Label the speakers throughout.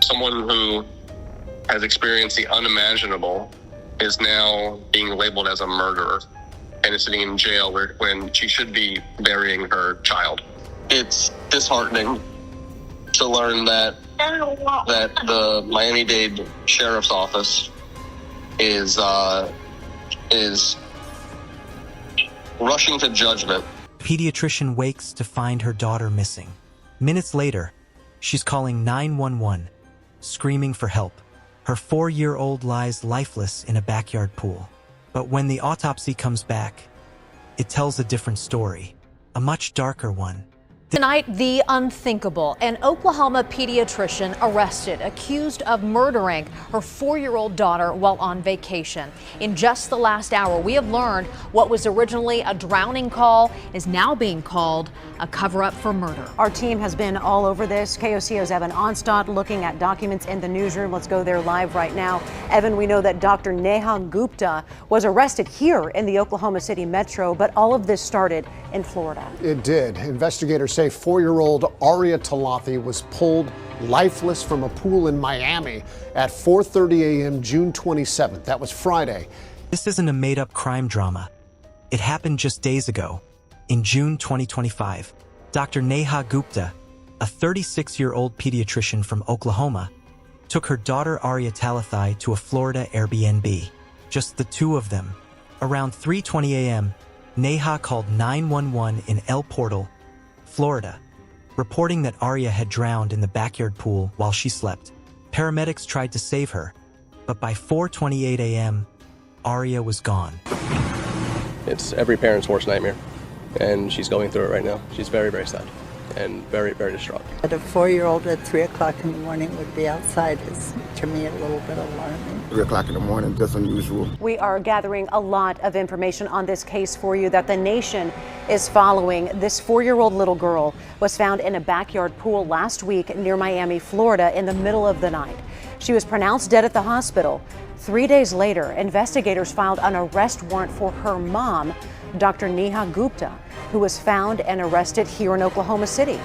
Speaker 1: Someone who has experienced the unimaginable is now being labeled as a murderer and is sitting in jail when she should be burying her child. It's disheartening to learn that the Miami-Dade Sheriff's Office is rushing to judgment.
Speaker 2: Pediatrician wakes to find her daughter missing. Minutes later, she's calling 911, screaming for help. Her 4-year-old lies lifeless in a backyard pool. But when the autopsy comes back, it tells a different story, a much darker one.
Speaker 3: Tonight, the unthinkable. An Oklahoma pediatrician arrested, accused of murdering her 4-year-old daughter while on vacation. In just the last hour, we have learned what was originally a drowning call is now being called a cover-up for murder.
Speaker 4: Our team has been all over this. KOCO's Evan Onstadt looking at documents in the newsroom. Let's go there live right now. Evan, we know that Dr. Neha Gupta was arrested here in the Oklahoma City metro, but all of this started in Florida.
Speaker 5: It did. Investigators say 4-year-old Aria Talathi was pulled lifeless from a pool in Miami at 4:30 a.m. June 27th. That was Friday.
Speaker 2: This isn't a made-up crime drama. It happened just days ago. In June 2025, Dr. Neha Gupta, a 36-year-old pediatrician from Oklahoma, took her daughter Aria Talathi to a Florida Airbnb. Just the two of them. Around 3:20 a.m., Neha called 911 in El Portal, Florida, reporting that Aria had drowned in the backyard pool while she slept. Paramedics tried to save her, but by 4:28 a.m., Aria was gone.
Speaker 1: It's every parent's worst nightmare, and she's going through it right now. She's very, very sad and very, very distraught.
Speaker 6: That a 4-year-old at 3 o'clock in the morning would be outside is, to me, a little bit alarming.
Speaker 7: 3 o'clock in the morning, that's unusual.
Speaker 4: We are gathering a lot of information on this case for you that the nation is following. This 4-year-old little girl was found in a backyard pool last week near Miami, Florida, in the middle of the night. She was pronounced dead at the hospital. 3 days later, investigators filed an arrest warrant for her mom, Dr. Neha Gupta, who was found and arrested here in Oklahoma City.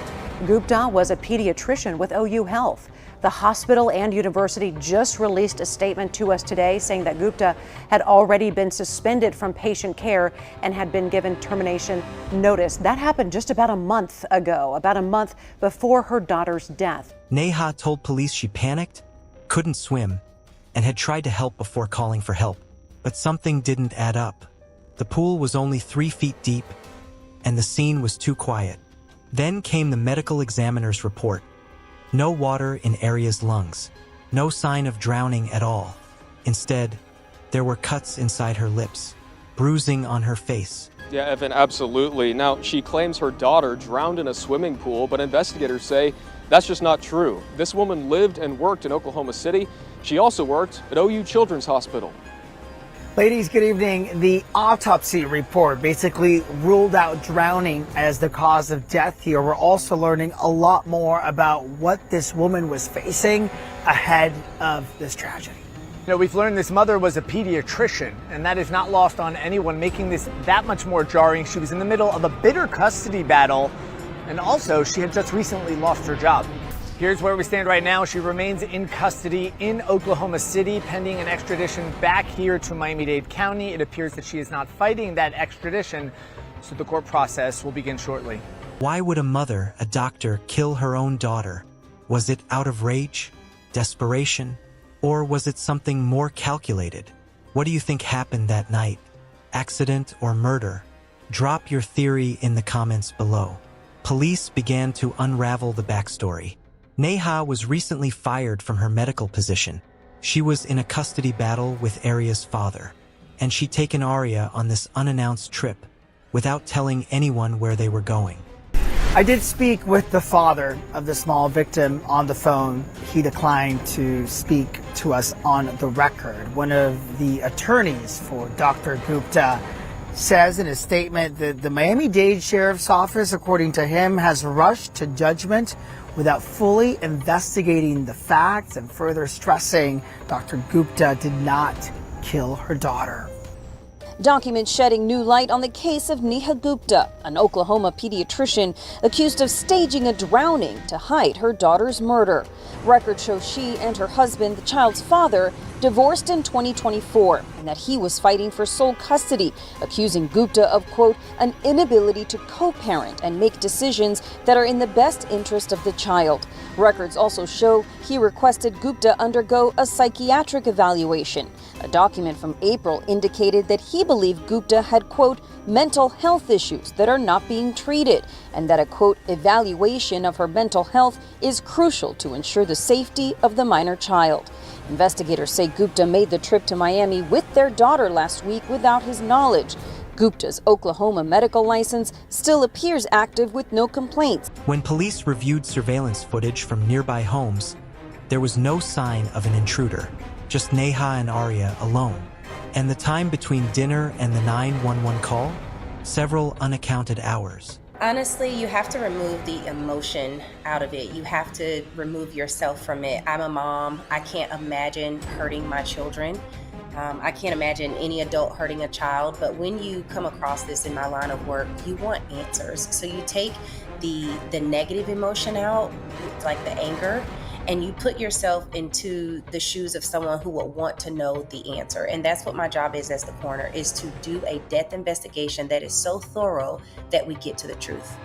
Speaker 4: Gupta was a pediatrician with OU Health. The hospital and university just released a statement to us today saying that Gupta had already been suspended from patient care and had been given termination notice. That happened just about a month ago, about a month before her daughter's death.
Speaker 2: Neha told police she panicked, couldn't swim, and had tried to help before calling for help. But something didn't add up. The pool was only 3 feet deep, and the scene was too quiet. Then came the medical examiner's report. No water in Aria's lungs. No sign of drowning at all. Instead, there were cuts inside her lips, bruising on her face.
Speaker 8: Yeah, Evan, absolutely. Now, she claims her daughter drowned in a swimming pool, but investigators say that's just not true. This woman lived and worked in Oklahoma City. She also worked at OU Children's Hospital.
Speaker 9: Ladies, good evening. The autopsy report basically ruled out drowning as the cause of death here. We're also learning a lot more about what this woman was facing ahead of this tragedy.
Speaker 10: You know, we've learned this mother was a pediatrician, and that is not lost on anyone, making this that much more jarring. She was in the middle of a bitter custody battle, and also she had just recently lost her job. Here's where we stand right now. She remains in custody in Oklahoma City, pending an extradition back here to Miami-Dade County. It appears that she is not fighting that extradition, so the court process will begin shortly.
Speaker 2: Why would a mother, a doctor, kill her own daughter? Was it out of rage, desperation, or was it something more calculated? What do you think happened that night? Accident or murder? Drop your theory in the comments below. Police began to unravel the backstory. Neha was recently fired from her medical position. She was in a custody battle with Aria's father, and she'd taken Aria on this unannounced trip without telling anyone where they were going.
Speaker 9: I did speak with the father of the small victim on the phone. He declined to speak to us on the record. One of the attorneys for Dr. Gupta says in a statement that the Miami-Dade Sheriff's Office, according to him, has rushed to judgment without fully investigating the facts and further stressing Dr. Gupta did not kill her daughter.
Speaker 11: Documents shedding new light on the case of Neha Gupta, an Oklahoma pediatrician accused of staging a drowning to hide her daughter's murder. Records show she and her husband, the child's father, divorced in 2024, and that he was fighting for sole custody, accusing Gupta of, quote, an inability to co-parent and make decisions that are in the best interest of the child. Records also show he requested Gupta undergo a psychiatric evaluation. A document from April indicated that he believed Gupta had, quote, mental health issues that are not being treated, and that a, quote, evaluation of her mental health is crucial to ensure the safety of the minor child. Investigators say Gupta made the trip to Miami with their daughter last week without his knowledge. Gupta's Oklahoma medical license still appears active with no complaints.
Speaker 2: When police reviewed surveillance footage from nearby homes, there was no sign of an intruder, just Neha and Aria alone. And the time between dinner and the 911 call? Several unaccounted hours.
Speaker 12: Honestly, you have to remove the emotion out of it. You have to remove yourself from it. I'm a mom. I can't imagine hurting my children. I can't imagine any adult hurting a child, but when you come across this in my line of work, you want answers. So you take the negative emotion out, like the anger, and you put yourself into the shoes of someone who will want to know the answer. And that's what my job is as the coroner, is to do a death investigation that is so thorough that we get to the truth.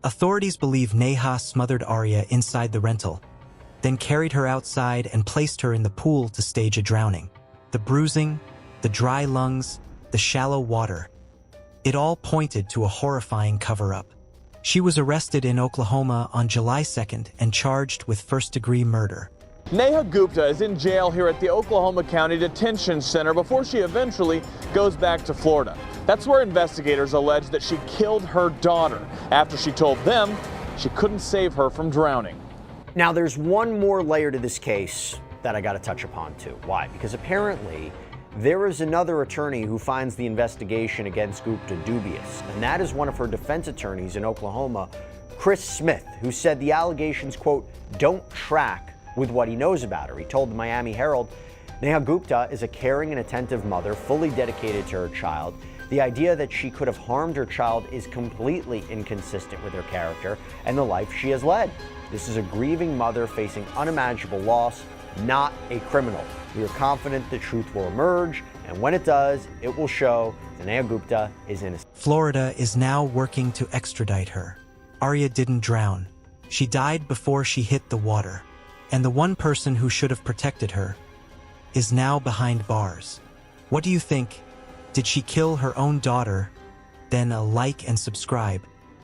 Speaker 2: Authorities believe Neha smothered Aria inside the rental, then carried her outside and placed her in the pool to stage a drowning. The bruising, the dry lungs, the shallow water. It all pointed to a horrifying cover-up. She was arrested in Oklahoma on July 2nd and charged with first-degree murder.
Speaker 10: Neha Gupta is in jail here at the Oklahoma County Detention Center before she eventually goes back to Florida. That's where investigators allege that she killed her daughter after she told them she couldn't save her from drowning.
Speaker 13: Now, there's one more layer to this case that I got to touch upon too. Why? Because apparently there is another attorney who finds the investigation against Gupta dubious, and that is one of her defense attorneys in Oklahoma, Chris Smith, who said the allegations, quote, don't track with what he knows about her. He told the Miami Herald, Neha Gupta is a caring and attentive mother, fully dedicated to her child. The idea that she could have harmed her child is completely inconsistent with her character and the life she has led. This is a grieving mother facing unimaginable loss, not a criminal. We are confident the truth will emerge, and when it does, it will show that Neha Gupta is innocent.
Speaker 2: Florida is now working to extradite her. Aria didn't drown. She died before she hit the water. And the one person who should have protected her is now behind bars. What do you think? Did she kill her own daughter? Then like and subscribe.